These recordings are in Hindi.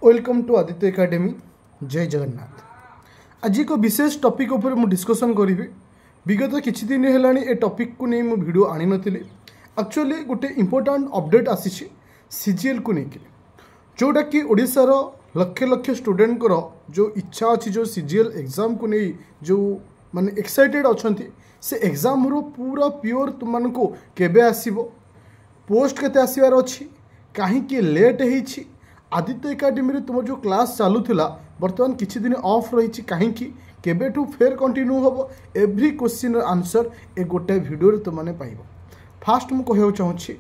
Welcome to Aditya academy. जय जगन्नाथ। आज एक विशेष टॉपिक उपर मु डिस्कशन करी। विगत किछि दिन हेलानी ए टॉपिक को नहीं मु वीडियो आनी नथिली। एक्चुअली गोटे इंपोर्टेंट अपडेट आसी सीजीएल को लेकिन जोटा कि ओडिशार लक्ष लक्ष स्टूडेंट जो इच्छा अच्छी जो सीजीएल एग्जाम को नहीं जो माने एक्साइटेड अच्छी से एग्जाम रो पूरा प्योर तुमको केबे आसीबो, पोस्ट केते आसीबार अच्छी, कहीं लेट होईछि, आदित्य एकेडमी तुम जो क्लास चलूला बर्तमान किछि दिन ऑफ रही कहीं केबेठू फेर कंटिन्यू हम एव्री क्वेश्चन आंसर ए गोटे वीडियो तुमने पाइब। फास्ट मु कहवा चाहूँगी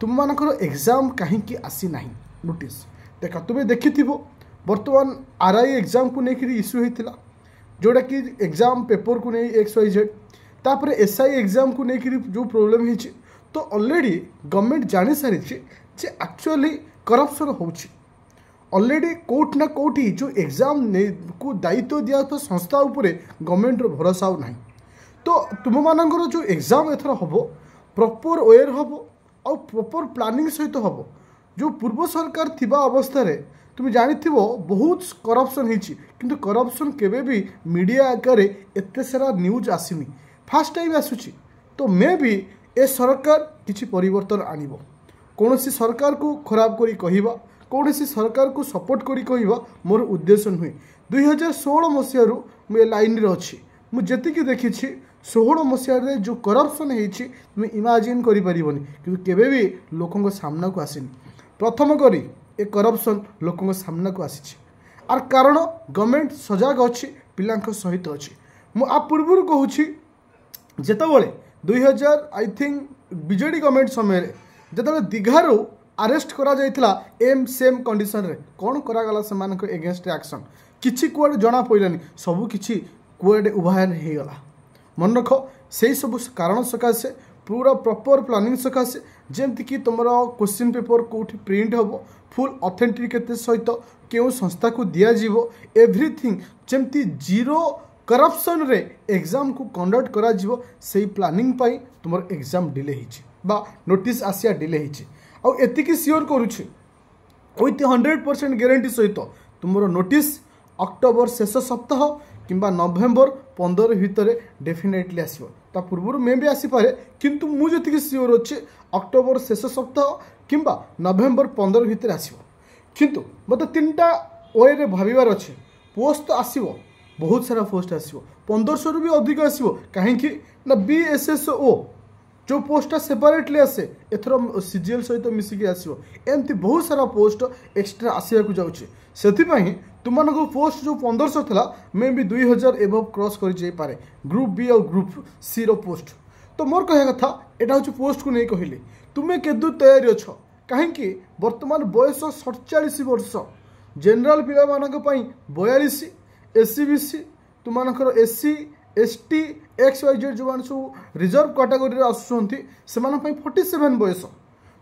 तुम मानकर एग्जाम कहीं आसी ना नोटिस देख तुम्हें देखि बर्तमान आरआई एग्जाम को लेकर इश्यू होता जोटा कि एग्जाम पेपर को नहीं XYZ तापर एसआई एग्जाम को लेकर जो प्रोब्लेम होती तो ऑलरेडी गवर्नमेंट जानी सारी जे एक्चुअली करप्शन होची ऑलरेडी कोट ना कोटी जो एग्जाम को दायित्व दिया तो संस्था उपरे गवर्नमेंट रो भरोसा ना तो तुम मानकर जो एग्जाम एथर हम प्रॉपर वेयर हम आउ प्रॉपर प्लानिंग सहित हम जो पूर्व सरकार थिबा अवस्था रे तुम जानी बहुत करप्शन होती किंतु करप्शन केबे भी मीडिया आकार एते सारा न्यूज आसनी फास्ट टाइम आसूची तो मे भी ए सरकार किछि परिवर्तन आनिबो। कौन सी सरकार को खराब करी कहिबा कौन सी सरकार को सपोर्ट करी कहिबा मोर उद्देश्य नुहे। 2016 मसीह मुझे लाइन रे अच्छी मुझे देखी 16 मसीह जो करप्शन होती तुम इमाजिन करि परिबनी कि केबे भी लोकों सामना को आसीनी। प्रथम करी ए करप्शन लोकों सामना को आसी आर कारण गवर्नमेंट सजग अच्छी पिला सहित अच्छी। आ पूर्व कहूँ जितेबाला 2000 आई थिंक बीजेडी गवर्नमेंट समय जो दीघारू अरेस्ट करा जाइथिला एम सेम कंडीशन रे कौन करागला से एगेंस्ट एक्शन किछि कुआडे जना पड़ानी सबू किछि कुआडे उभायन हो गला। मन रख से सब कारण सकाशे पूरा प्रॉपर प्लानिंग सकाशे जेमती कि तुम क्वेश्चन पेपर कौटी प्रिंट हम फुल ऑथेंटिकेट सहित क्यों संस्था को दिज्व एवरीथिंग जमती जीरो करप्शन रे एग्जाम को कंडक्ट करा जीवो सेही प्लानिंग पाई तुम एग्जाम डिले हिची बा नोटिस आसिया डिले हिची आउ एतिकी सियोर करुछि विथ 100% ग्यारंटी सहित तुम नोटिस अक्टोबर शेष सप्ताह किंबा नवेम्बर 15 भितर डेफिनेटली आसो ता पूर्व मे भी आसीपे किंतु मुझे सियोर अच्छे अक्टोबर शेष सप्ताह किंबा नवेम्बर 15 भितर आसो। किंतु मत तीनटा वे भाबार अच्छे पोस्ट तो आसो बहुत सारा पोस्ट आसो 1500 भी अधिक आसो कहीं ना BSSO जो पोस्टा सेपरेटली आसे एथर सीजीएल सहित मिसिकी आसो एमती बहुत सारा पोस्ट एक्सट्रा आसवाक जाऊँगी से तुम पोस्ट जो 1500 था मे भी 2000 एबव क्रॉस कर ग्रुप बी और ग्रुप सी रो पोस्ट। तो मोर कह कथा यहाँ हूँ पोस्ट को नहीं कहली तुम्हें केदू तैयारी अच्छ कहीं बर्तमान बयस 47 वर्ष जनरल पिला 42 SC तुम SC ST XYZ जो मान सब रिजर्व कैटेगरी आसुँच से 47 बयस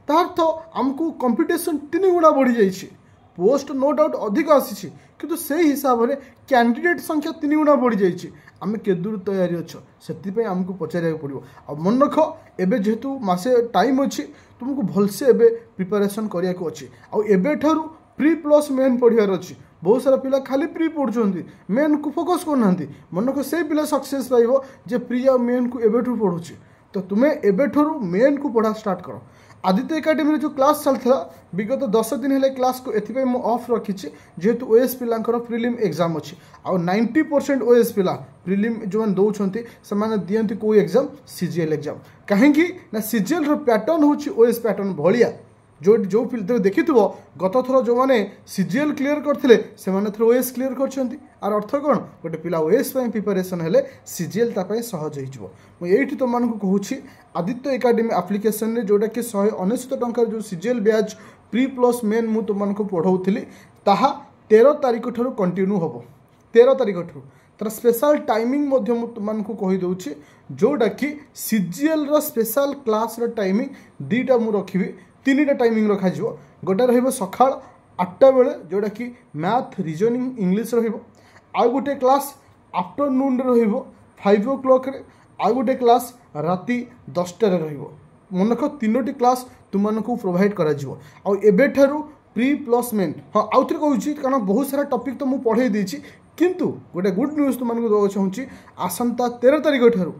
तार तो आमको कंपिटिशन 3 गुणा बढ़ी जाइए पोस्ट नो डाउट अधिक आसी किंतु से हिसाब से कैंडिडेट संख्या 3 गुणा बढ़ी जाइए आम केदूर तैयारी अच्छ से आमको पचार पड़ो। आ मन रख एबे जेहेतु मासे टाइम अच्छी तुमको भलसे एबे प्रिपरेशन करिया को अच्छी आउ प्री प्लस मेन पढ़ार अच्छी बहुत सारा पिला खाली प्री पढ़ुंट मेन को फोकस करना मन को से पिला सक्सेस पाइब जे प्री आ मेन को एबेठू पढ़ुची तो तुम्हें एबेठू मेन को पढ़ा स्टार्ट कर। आदित्य एकेडमी जो क्लास चलता विगत 10 दिन है क्लास को एथि मु ऑफ रखी जेहेतु ओएस पिलांकर प्रिलिम एग्जाम अच्छी आ 90% ओएस पिला प्रिलिम जो दौरान से दियंती को एग्जाम सीजीएल एग्जाम कहीं ना सीजीएल रो पैटर्न होची ओएस पैटर्न भलिया जो जो देखी गत थर जो मैंने सीजीएल क्लीयर करते से ओएस क्लीयर कर अर्थ कौन गोटे पिला ओएस प्रिपरेशन हेले सीजीएल तापाई सहज हो। मुझे तुम कहूँ आदित्य एकेडमी एप्लिकेशन जोटा कि 199 टंकार जो सीजीएल ब्याज प्री प्लस मेन मु तुमको पढ़ाऊली ताहा 13 तारिख ठार कंटिन्यू हम 13 तारिख ठार तार स्पेशल टाइमिंग तुमको कहीदे जोटा कि सीजीएल स्पेशल क्लास टाइमिंग 2टा मुझे रखी 3टा टाइमिंग रखा गोटे रखा 8टा बेले जोटा कि मैथ रीजनिंग इंग्लिश रहा गोटे क्लास आफ्टरनून रे 5 o'clock आउ गोटे क्लास राति 10टार मन रख 3टी क्लास तुमको प्रोवाइड करा प्री प्लस मेन हाँ आउ थे कहूँ कारण बहुत सारा टॉपिक तो मुझे पढ़ाई देछि किंतु गोटे गुड न्यूज तुमको देवा चाहूँगी आसंता 13 तारिख ठारू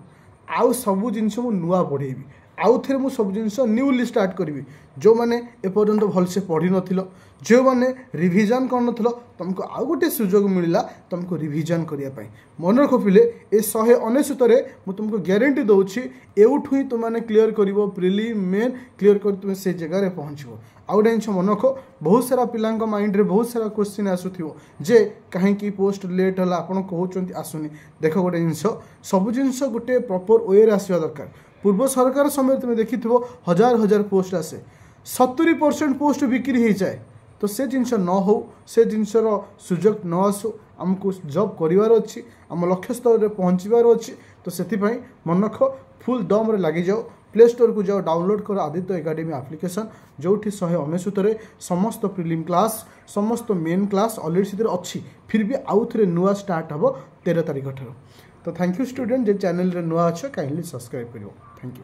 आउ सबू जिनस मु नुआ पढ़ेबी आउ थे मुझे सब जिन न्यूली स्टार्ट करी जो मैंने एपर्यंत भलसे पढ़ी नथिलो जो मैंने रिविजन कर नथिलो तुमको आउ गोटे सुजोग मिलला तुमको रिविजन करने मन रख पिले ए 199 मु तुमको ग्यारंटी दूची एउठू ही तुमने क्लीयर कर प्रिलिम मेन क्लीयर कर तुम से जगह पहुँचो आउ गोटे जिन मन रख बहुत सारा पिला माइंड रे बहुत सारा क्वेश्चन आसुथिबो जे कहीं पोस्ट लेट है आप कहते आसुनी देख गोटे जिन सब जिन गोटे प्रॉपर वे आसवा दरकार पूर्व सरकार समय तुम देखि हजार हजार पोस्ट आसे 70% पोस्ट बिक्री हो जाए तो से जिनस न हो से जिनसर सुजोग न आसू आमको जॉब करिवार अच्छी आम लक्ष्य स्तर में पहुँचबार अच्छी तो से मन रख फुल दम रे लगी जाओ प्ले स्टोर को जाओ डाउनलोड कर आदित्य एकेडमी एप्लिकेशन जो 199 समस्त प्रिलिम क्लास समस्त मेन क्लास अलरेडी अच्छी फिर भी आउ थे नुआ स्टार्ट हम 13 तारिख ठार तो thank you student J channel रे नुआ अच्छे काइंडली सब्सक्राइब करियो थैंक यू।